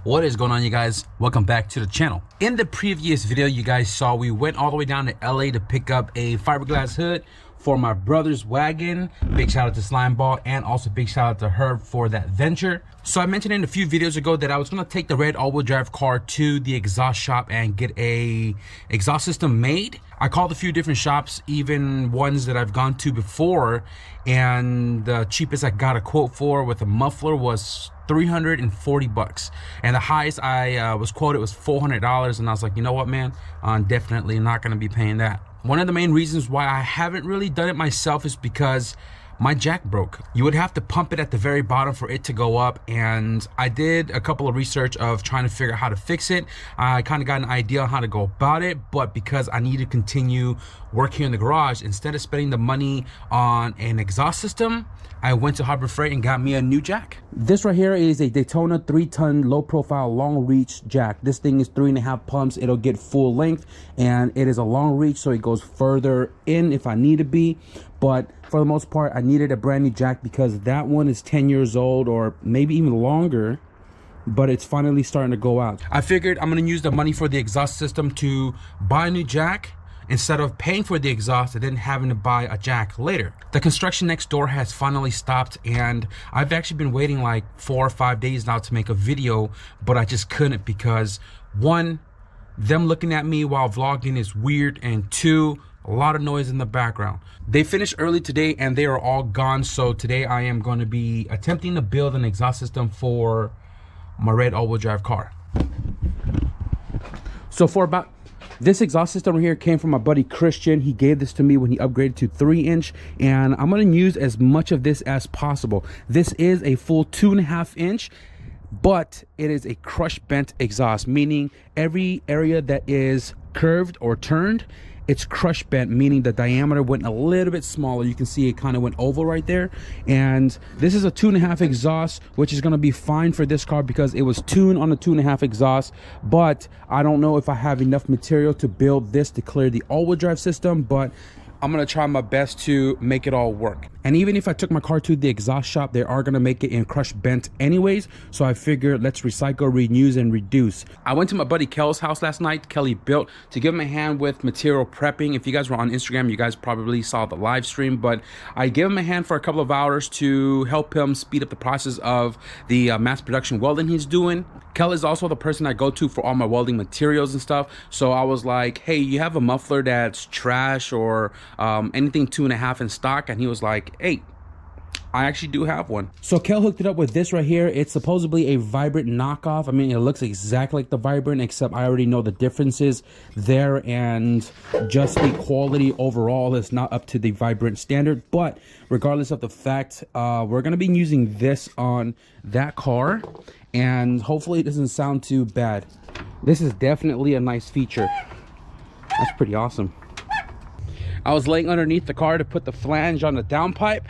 What is going on, you guys? Welcome back to the channel. In the previous video, you guys saw we went all the way down to LA to pick up a fiberglass hood for my brother's wagon. Big shout out to Slimeball, and also big shout out to Herb for that venture. So I mentioned in a few videos ago that I was going to take the red all-wheel drive car to the exhaust shop and get a exhaust system made. I called a few different shops, even ones that I've gone to before, and the cheapest I got a quote for with a muffler was $340, and the highest I was quoted was $400, and I was like, you know what, man, I'm definitely not going to be paying that. One of the main reasons why I haven't really done it myself is because my jack broke. You would have to pump it at the very bottom for it to go up, and I did a couple of research of trying to figure out how to fix it. I kind of got an idea on how to go about it, but because I need to continue work here in the garage, instead of spending the money on an exhaust system, I went to Harbor Freight and got me a new jack. This right here is a Daytona 3-ton low-profile long-reach jack. This thing is 3.5 pumps. It'll get full length, and it is a long reach, so it goes further in if I need to be. But for the most part, I needed a brand new jack because that one is 10 years old, or maybe even longer, but it's finally starting to go out. I figured I'm going to use the money for the exhaust system to buy a new jack instead of paying for the exhaust and then having to buy a jack later. The construction next door has finally stopped, and I've actually been waiting like 4 or 5 days now to make a video, but I just couldn't because, one, them looking at me while vlogging is weird, and two, a lot of noise in the background. They finished early today and they are all gone, so today I am going to be attempting to build an exhaust system for my red all-wheel drive car. So for about this exhaust system right here came from my buddy Christian. He gave this to me when he upgraded to 3-inch, and I'm going to use as much of this as possible. This is a full 2.5-inch, but it is a crush bent exhaust, meaning every area that is curved or turned, it's crush bent, meaning the diameter went a little bit smaller. You can see it kind of went oval right there. And this is a 2.5 exhaust, which is going to be fine for this car because it was tuned on a 2.5 exhaust. But I don't know if I have enough material to build this to clear the all-wheel drive system, but I'm going to try my best to make it all work. And even if I took my car to the exhaust shop, they are going to make it in crush bent anyways. So I figured let's recycle, reuse, and reduce. I went to my buddy Kel's house last night, KELLYBUILT, to give him a hand with material prepping. If you guys were on Instagram, you guys probably saw the live stream, but I gave him a hand for a couple of hours to help him speed up the process of the mass production welding he's doing. Kel is also the person I go to for all my welding materials and stuff. So I was like, hey, you have a muffler that's trash or anything 2.5 in stock? And he was like, hey, I actually do have one. So Kel hooked it up with this right here. It's supposedly a Vibrant knockoff. I mean, it looks exactly like the Vibrant, except I already know the differences there, and just the quality overall is not up to the Vibrant standard. But regardless of the fact, we're going to be using this on that car, and hopefully it doesn't sound too bad. This is definitely a nice feature. That's pretty awesome. I was laying underneath the car to put the flange on the downpipe,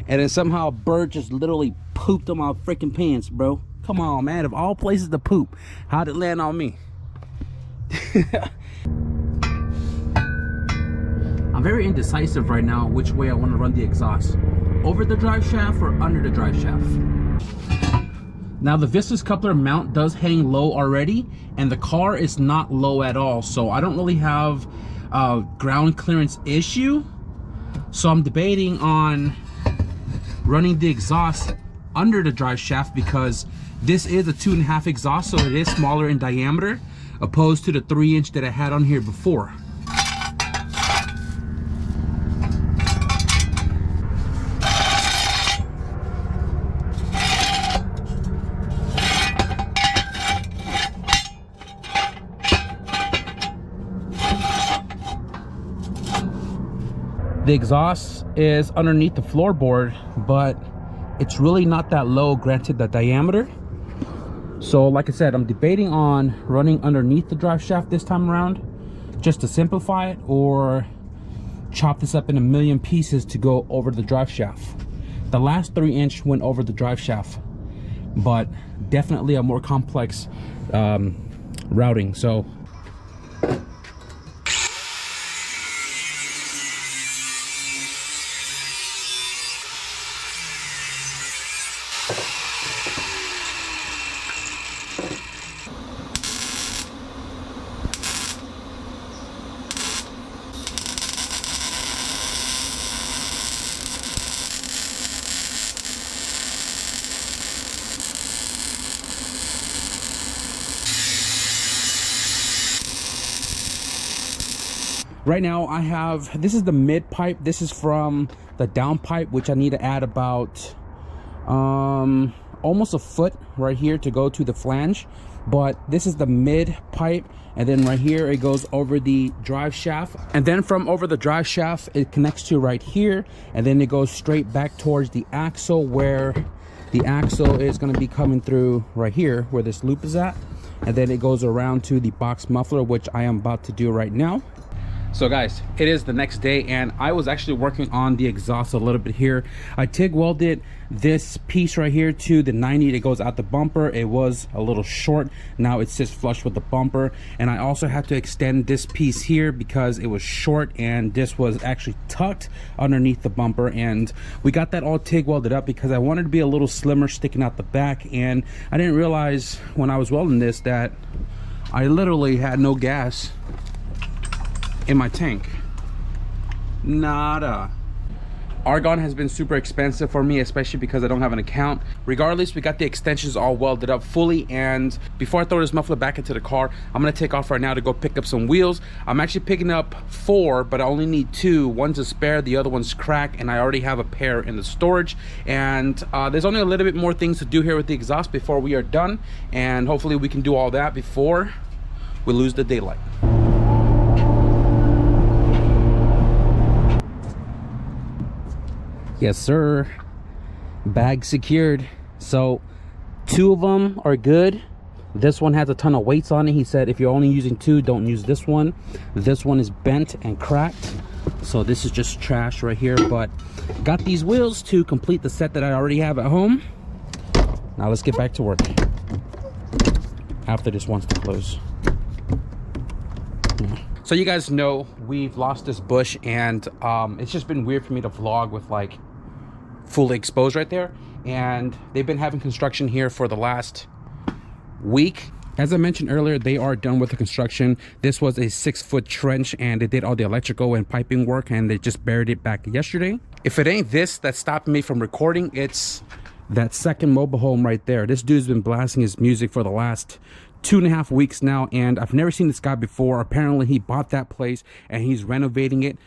and then somehow a bird just literally pooped on my freaking pants, bro. Come on, man. Of all places to poop, how'd it land on me? I'm very indecisive right now which way I want to run the exhaust. Over the drive shaft or under the drive shaft. Now the Vistas coupler mount does hang low already, and the car is not low at all, so I don't really have a ground clearance issue. So I'm debating on running the exhaust under the drive shaft because this is a 2.5 exhaust, so it is smaller in diameter opposed to the 3-inch that I had on here before. The exhaust is underneath the floorboard, but it's really not that low, granted the diameter. So like I said, I'm debating on running underneath the drive shaft this time around just to simplify it, or chop this up in a million pieces to go over the drive shaft. The last 3-inch went over the drive shaft, but definitely a more complex routing. So Right now I have, this is the mid pipe. This is from the down pipe, which I need to add about almost a foot right here to go to the flange. But this is the mid pipe, and then right here it goes over the drive shaft, and then from over the drive shaft it connects to right here, and then it goes straight back towards the axle, where the axle is going to be coming through right here where this loop is at, and then it goes around to the box muffler, which I am about to do right now. So guys, it is the next day, and I was actually working on the exhaust a little bit here. I TIG welded this piece right here to the 90 that goes out the bumper. It was a little short. Now it sits flush with the bumper, and I also had to extend this piece here because it was short, and this was actually tucked underneath the bumper. And we got that all TIG welded up because I wanted to be a little slimmer sticking out the back. And I didn't realize when I was welding this that I literally had no gas in my tank. Nada. Argon has been super expensive for me, especially because I don't have an account. Regardless, we got the extensions all welded up fully, and before I throw this muffler back into the car, I'm gonna take off right now to go pick up some wheels. I'm actually picking up 4, but I only need 2. One's a spare, the other one's cracked, and I already have a pair in the storage. And there's only a little bit more things to do here with the exhaust before we are done, and hopefully we can do all that before we lose the daylight. Yes sir, bag secured. So 2 of them are good. This one has a ton of weights on it. He said if you're only using 2, don't use this one. This one is bent and cracked, so this is just trash right here. But got these wheels to complete the set that I already have at home. Now let's get back to work after this wants to close. So you guys know we've lost this bush, and it's just been weird for me to vlog with like fully exposed right there. And they've been having construction here for the last week. As I mentioned earlier, they are done with the construction. This was a 6-foot trench, and they did all the electrical and piping work, and they just buried it back yesterday. If it ain't this that stopped me from recording, it's that second mobile home right there. This dude's been blasting his music for the last 2.5 weeks now, and I've never seen this guy before. Apparently he bought that place and he's renovating it,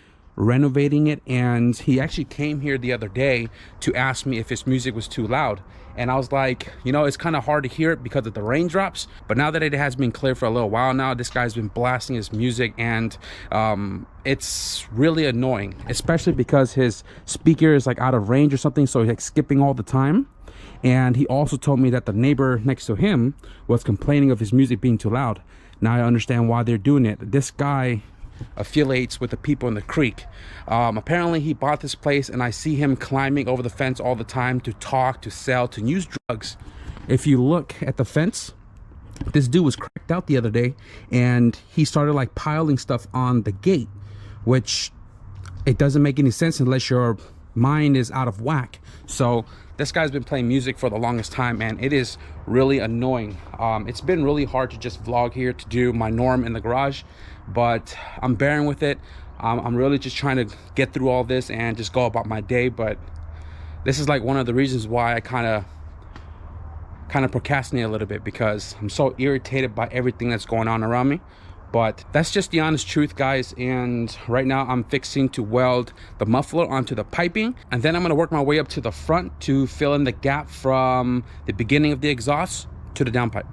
and he actually came here the other day to ask me if his music was too loud. And I was like, you know, it's kind of hard to hear it because of the raindrops, but now that it has been clear for a little while now, this guy's been blasting his music, and it's really annoying, especially because his speaker is like out of range or something, so he's like skipping all the time. And he also told me that the neighbor next to him was complaining of his music being too loud. Now I understand why they're doing it. This guy affiliates with the people in the creek. Apparently he bought this place, and I see him climbing over the fence all the time to talk, to sell, to use drugs. If you look at the fence, this dude was cracked out the other day, and he started like piling stuff on the gate, which it doesn't make any sense unless your mind is out of whack. So this guy's been playing music for the longest time, and it is really annoying. It's been really hard to just vlog here, to do my norm in the garage, but I'm bearing with it. I'm really just trying to get through all this and just go about my day. But this is like one of the reasons why I kind of procrastinate a little bit, because I'm so irritated by everything that's going on around me. But that's just the honest truth, guys. And right now I'm fixing to weld the muffler onto the piping, and then I'm going to work my way up to the front to fill in the gap from the beginning of the exhaust to the downpipe.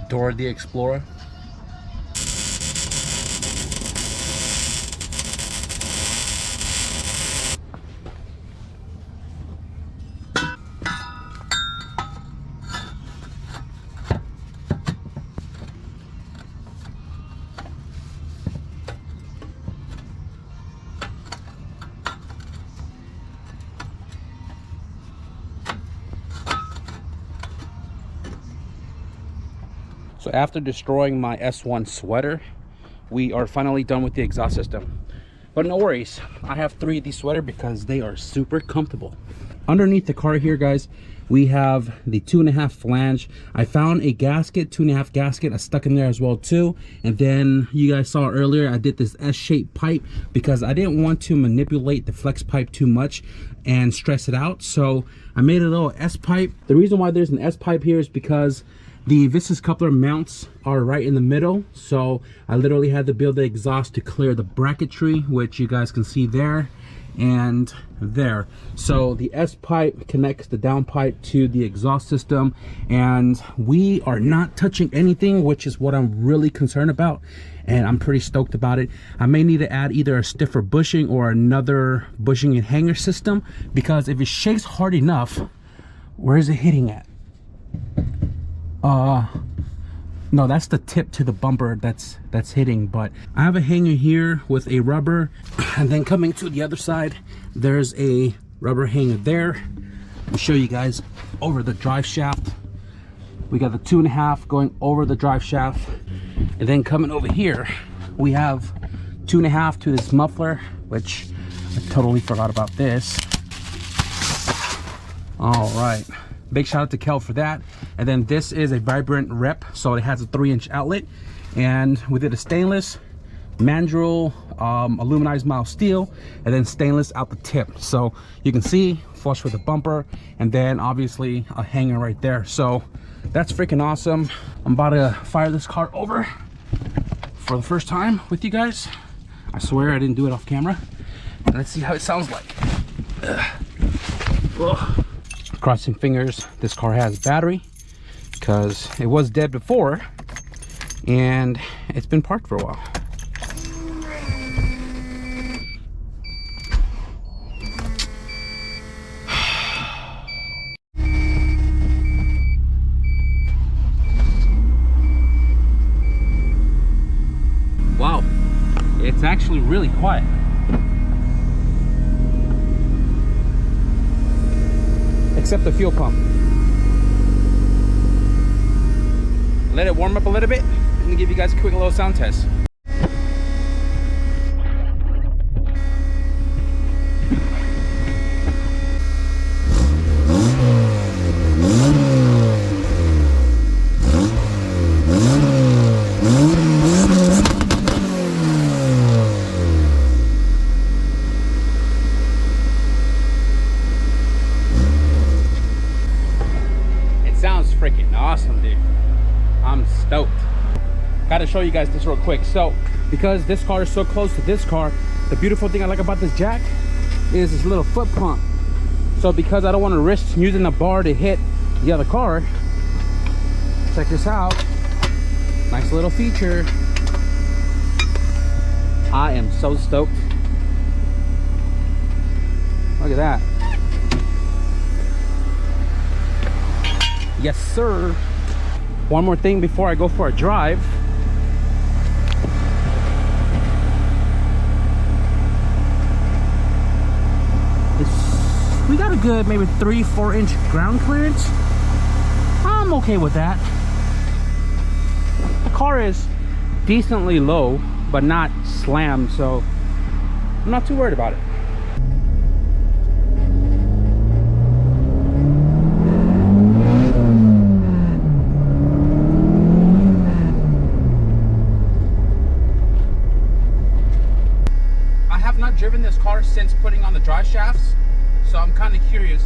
Door the Explorer. So after destroying my S1 sweater, we are finally done with the exhaust system. But no worries, I have 3 of these sweaters because they are super comfortable. Underneath the car here, guys, we have the 2.5 flange. I found a gasket, 2.5 gasket. I stuck in there as well too. And then you guys saw earlier, I did this S-shaped pipe because I didn't want to manipulate the flex pipe too much and stress it out. So I made a little S-pipe. The reason why there's an S-pipe here is because the viscous coupler mounts are right in the middle. So I literally had to build the exhaust to clear the bracketry, which you guys can see there and there. So the S pipe connects the down pipe to the exhaust system, and we are not touching anything, which is what I'm really concerned about, and I'm pretty stoked about it. I may need to add either a stiffer bushing or another bushing and hanger system, because if it shakes hard enough, where is it hitting at? No, that's the tip to the bumper that's hitting. But I have a hanger here with a rubber, and then coming to the other side, there's a rubber hanger there. I'll show you guys over the drive shaft. We got the 2.5 going over the drive shaft, and then coming over here, we have 2.5 to this muffler, which I totally forgot about this. All right. Big shout out to Kel for that. And then this is a vibrant rep, so it has a 3-inch outlet, and we did a stainless mandrel aluminized mild steel, and then stainless out the tip, so you can see flush with the bumper, and then obviously a hanger right there. So that's freaking awesome. I'm about to fire this car over for the first time with you guys. I swear I didn't do it off camera. Let's see how it sounds like. Crossing fingers this car has battery, because it was dead before and it's been parked for a while. Wow, it's actually really quiet. Except the fuel pump. Let it warm up a little bit. I'm gonna give you guys a quick little sound test. Freaking awesome, dude. I'm stoked. Gotta show you guys this real quick. So because this car is so close to this car, the beautiful thing I like about this jack is this little foot pump. So because I don't want to risk using the bar to hit the other car, check this out. Nice little feature. I am so stoked. Look at that. Yes, sir. One more thing before I go for a drive. We got a good maybe 3-4 inch ground clearance. I'm okay with that. The car is decently low, but not slammed, so I'm not too worried about it. Driven this car since putting on the drive shafts, so I'm kind of curious.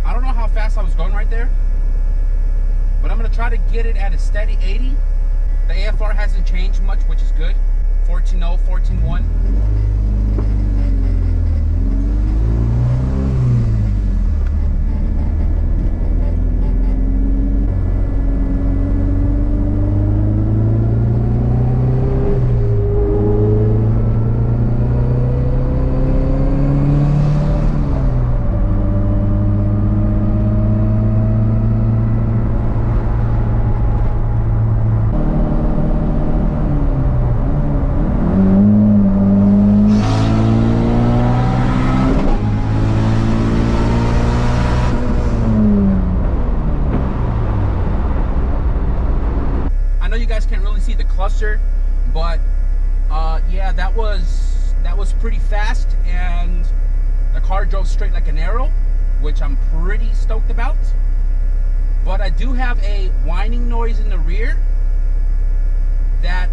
I don't know how fast I was going right there, but I'm gonna try to get it at a steady 80. The AFR hasn't changed much, which is good. 14.0, 14.1. guys can't really see the cluster, but yeah, that was pretty fast, and the car drove straight like an arrow, which I'm pretty stoked about. But I do have a whining noise in the rear that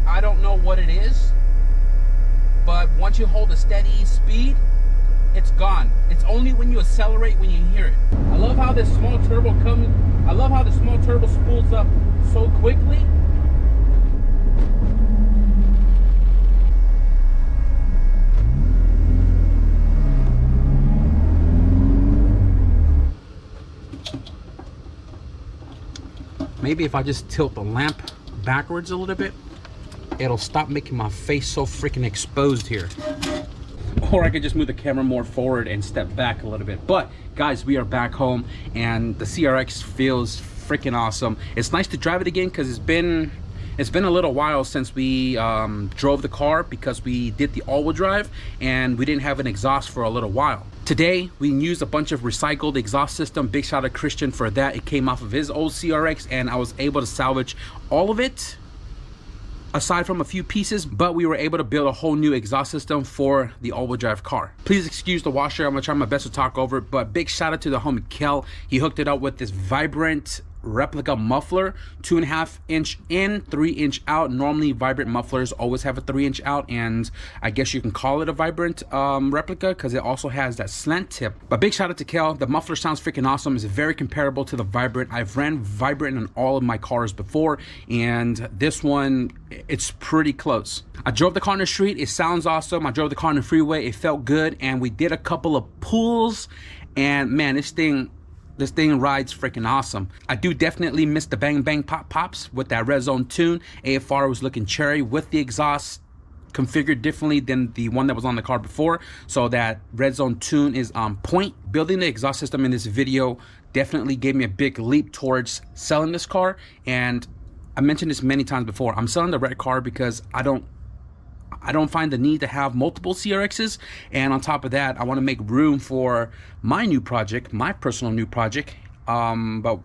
I don't know what it is, but once you hold a steady speed, it's gone. It's only when you accelerate when you hear it. I love how this small turbo comes. I love how the small turbo spools up so quickly. Maybe if I just tilt the lamp backwards a little bit, it'll stop making my face so freaking exposed here. Or I could just move the camera more forward and step back a little bit. But guys, we are back home and the CRX feels freaking awesome. It's nice to drive it again because it's been a little while since we drove the car, because we did the all-wheel drive and we didn't have an exhaust for a little while. Today we used a bunch of recycled exhaust system. Big shout out to Christian for that. It came off of his old CRX and I was able to salvage all of it aside from a few pieces, but we were able to build a whole new exhaust system for the all-wheel drive car. Please excuse the washer, I'm gonna try my best to talk over it, but big shout out to the homie Kel. He hooked it up with this Vibrant replica muffler, 2.5 inch in, 3 inch out. Normally Vibrant mufflers always have a 3 inch out, and I guess you can call it a Vibrant replica because it also has that slant tip. But big shout out to Kel. The muffler sounds freaking awesome. It's very comparable to the Vibrant. I've ran Vibrant in all of my cars before, and this one, it's pretty close. I drove the car on the street. It sounds awesome. I drove the car on the freeway. It felt good, and we did a couple of pulls, and man, this thing rides freaking awesome. I do definitely miss the bang bang pop pops with that red zone tune. AFR was looking cherry with the exhaust configured differently than the one that was on the car before, so that red zone tune is on point. Building the exhaust system in this video definitely gave me a big leap towards selling this car, and I mentioned this many times before. I'm selling the red car because I don't find the need to have multiple CRXs, and on top of that, I want to make room for my new project, my personal new project. But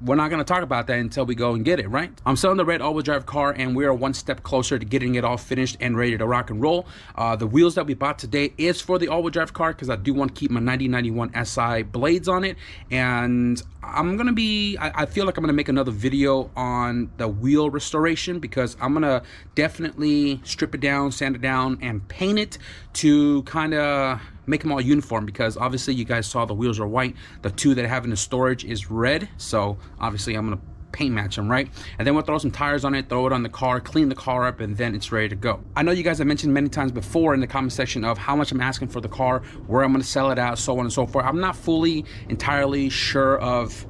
we're not going to talk about that until we go and get it, right? I'm selling the red all-wheel drive car, and we are one step closer to getting it all finished and ready to rock and roll. The wheels that we bought today is for the all-wheel drive car because I do want to keep my 9091 SI blades on it, and I'm gonna be, I feel like I'm gonna make another video on the wheel restoration, because I'm gonna definitely strip it down, sand it down, and paint it to kind of make them all uniform, because obviously you guys saw the wheels are white. The two that I have in the storage is red, so obviously I'm gonna paint match them, right? And then we'll throw some tires on it, throw it on the car, clean the car up, and then it's ready to go. I know you guys have mentioned many times before in the comment section of how much I'm asking for the car, where I'm going to sell it at, so on and so forth. I'm not fully entirely sure of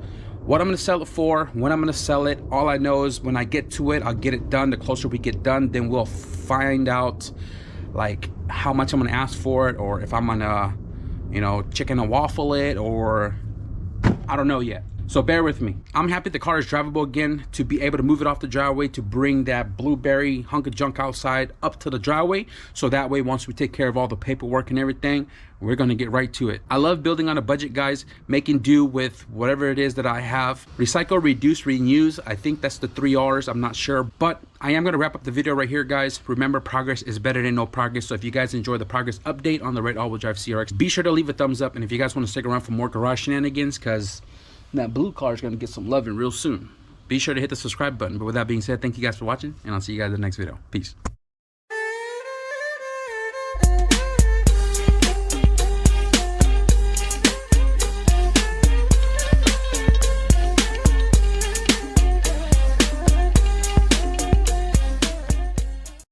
what I'm going to sell it for, when I'm going to sell it. All I know is when I get to it, I'll get it done. The closer we get done, then we'll find out like how much I'm going to ask for it, or if I'm going to, you know, chicken and waffle it, or I don't know yet. So bear with me. I'm happy the car is drivable again, to be able to move it off the driveway, to bring that blueberry hunk of junk outside up to the driveway. So that way, once we take care of all the paperwork and everything, we're gonna get right to it. I love building on a budget, guys, making do with whatever it is that I have. Recycle, reduce, reuse. I think that's the 3 R's, I'm not sure. But I am gonna wrap up the video right here, guys. Remember, progress is better than no progress. So if you guys enjoy the progress update on the red all-wheel drive CRX, be sure to leave a thumbs up. And if you guys wanna stick around for more garage shenanigans, because that blue car is going to get some loving real soon, be sure to hit the subscribe button. But with that being said, thank you guys for watching, and I'll see you guys in the next video. Peace.